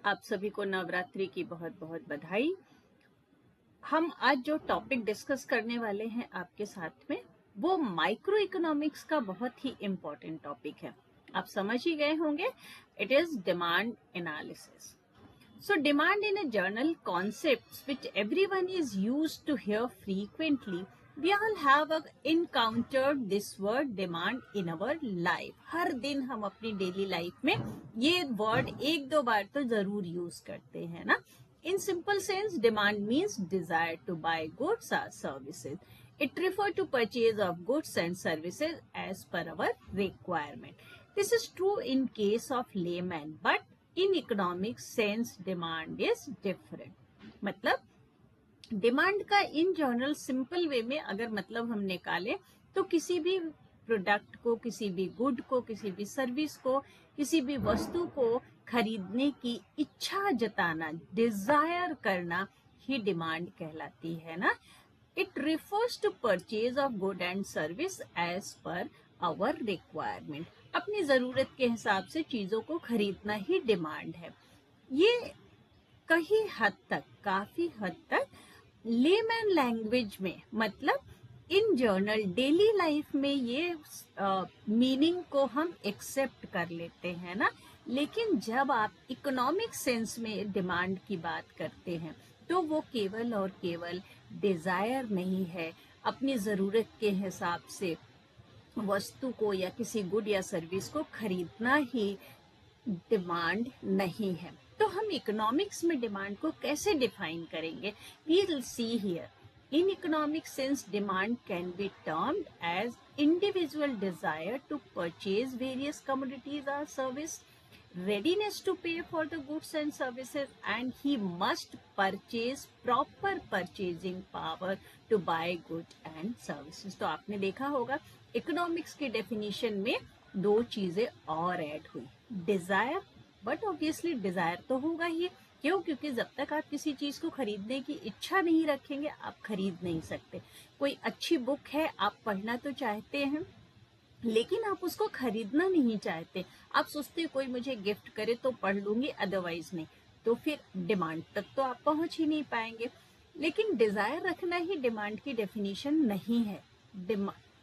आप सभी को नवरात्रि की बहुत बहुत बधाई। हम आज जो टॉपिक डिस्कस करने वाले हैं आपके साथ में, वो माइक्रो इकोनॉमिक्स का बहुत ही इम्पोर्टेंट टॉपिक है। आप समझ ही गए होंगे, it is demand analysis. So demand in a journal concepts which everyone is used to hear frequently. We all have encountered this word demand in our life. हर दिन हम अपनी डेली लाइफ में ये वर्ड एक दो बार तो जरूर यूज करते हैं ना. In simple sense, demand means desire to buy goods or services. It refers to purchase of goods and services as per our requirement. This is true in case of layman, but in economic sense demand is different. मतलब demand का in general simple way में अगर मतलब हम निकालें तो किसी भी प्रोडक्ट को, किसी भी गुड को, किसी भी सर्विस को, किसी भी वस्तु को खरीदने की इच्छा जताना, डिजायर करना ही डिमांड कहलाती है ना. It refers to purchase of good and service as per our requirement. अपनी जरूरत के हिसाब से चीजों को खरीदना ही डिमांड है. ये कहीं हद तक, काफी हद तक लेमैन लैंग्वेज में, मतलब इन जर्नल डेली लाइफ में ये मीनिंग को हम एक्सेप्ट कर लेते हैं ना. लेकिन जब आप इकोनॉमिक सेंस में डिमांड की बात करते हैं तो वो केवल और केवल डिजायर नहीं है. अपनी जरूरत के हिसाब से वस्तु को या किसी गुड या सर्विस को खरीदना ही डिमांड नहीं है. तो हम इकोनॉमिक्स में डिमांड को कैसे डिफाइन करेंगे? We will see here. In economic sense demand can be termed as individual desire to purchase various commodities और service, readiness to pay for the goods and services, and he must purchase proper purchasing power to buy good and services. तो आपने देखा होगा economics की definition में दो चीजें और ऐड हुई. डिजायर, बट ऑब्वियसली डिजायर तो होगा ही. क्यों? क्योंकि जब तक आप किसी चीज को खरीदने की इच्छा नहीं रखेंगे आप खरीद नहीं सकते. कोई अच्छी बुक है, आप पढ़ना तो चाहते हैं लेकिन आप उसको खरीदना नहीं चाहते. आप सोचते कोई मुझे गिफ्ट करे तो पढ़ लूंगी, अदरवाइज नहीं. तो फिर डिमांड तक तो आप पहुंच ही नहीं पाएंगे. लेकिन डिजायर रखना ही डिमांड की डेफिनेशन नहीं है.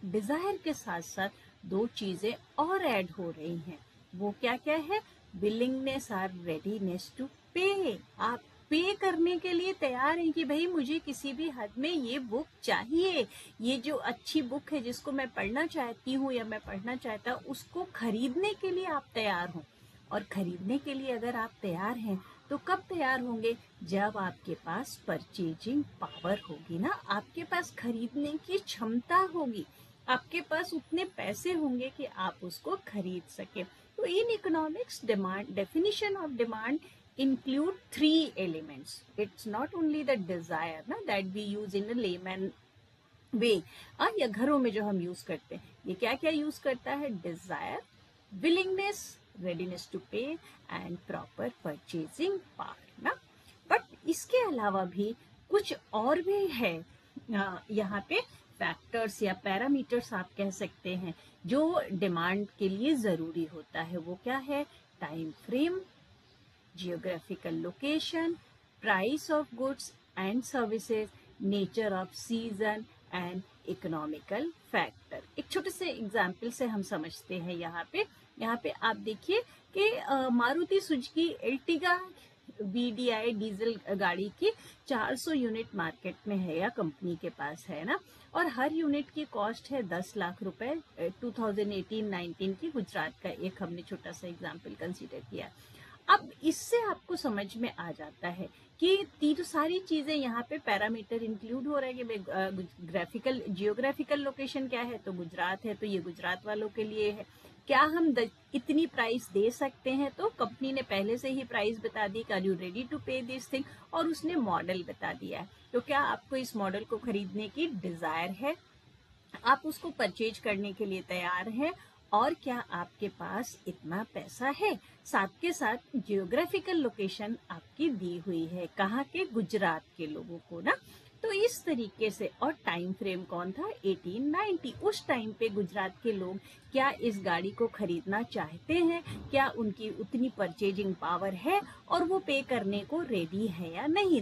डिजायर के साथ साथ दो चीजें और ऐड हो रही हैं. वो क्या क्या है? विलिंगनेस और रेडीनेस टू पे. आप पे करने के लिए तैयार हैं कि भाई मुझे किसी भी हद में ये बुक चाहिए, ये जो अच्छी बुक है जिसको मैं पढ़ना चाहती हूँ या मैं पढ़ना चाहता हूँ, उसको खरीदने के लिए आप तैयार हो. और खरीदने के लिए अगर आप तैयार हैं तो कब तैयार होंगे? जब आपके पास परचेजिंग पावर होगी ना, आपके पास खरीदने की क्षमता होगी, आपके पास उतने पैसे होंगे कि आप उसको खरीद सके. तो in economics demand, definition of demand include three elements. It's not only the desire ना that we use in a layman way. या घरों में जो हम यूज करते हैं, ये क्या क्या यूज करता है? डिजायर, विलिंगनेस, रेडीनेस टू पे एंड प्रॉपर परचेजिंग पावर ना. बट इसके अलावा भी कुछ और भी है यहाँ पे, फैक्टर्स या पैरामीटर्स आप कह सकते हैं, जो डिमांड के लिए जरूरी होता है. वो क्या है? Time frame, geographical location, price of goods and services, nature of season and economical factor. एक छोटे से एग्जाम्पल से हम समझते हैं. यहाँ पे आप देखिए कि Maruti Suzuki Ertiga VDI diesel गाड़ी की 400 यूनिट मार्केट में है या कंपनी के पास है ना, और हर यूनिट की कॉस्ट है 10 लाख रुपए. 2018-19 की गुजरात का एक हमने छोटा सा एग्जाम्पल कंसीडर किया. अब इससे आपको समझ में आ जाता है कि तो सारी चीजें यहाँ पे पैरामीटर इंक्लूड हो रहे हैं कि जियोग्राफिकल लोकेशन क्या है, तो गुजरात है, तो ये गुजरात वालों के लिए है. क्या हम इतनी प्राइस दे सकते हैं? तो कंपनी ने पहले से ही प्राइस बता दी, आर यू रेडी टू पे दिस थिंग, और उसने मॉडल बता दिया है. तो क्या आपको इस मॉडल को खरीदने की डिजायर है? आप उसको परचेज करने के लिए तैयार हैं? और क्या आपके पास इतना पैसा है? साथ के साथ जियोग्राफिकल लोकेशन आपकी दी हुई है, कहाँ के? गुजरात के लोगों को ना. तो इस तरीके से, और टाइम फ्रेम कौन था? 1890। उस टाइम पे गुजरात के लोग क्या इस गाड़ी को खरीदना चाहते हैं, क्या उनकी उतनी परचेजिंग पावर है और वो पे करने को रेडी है या नहीं।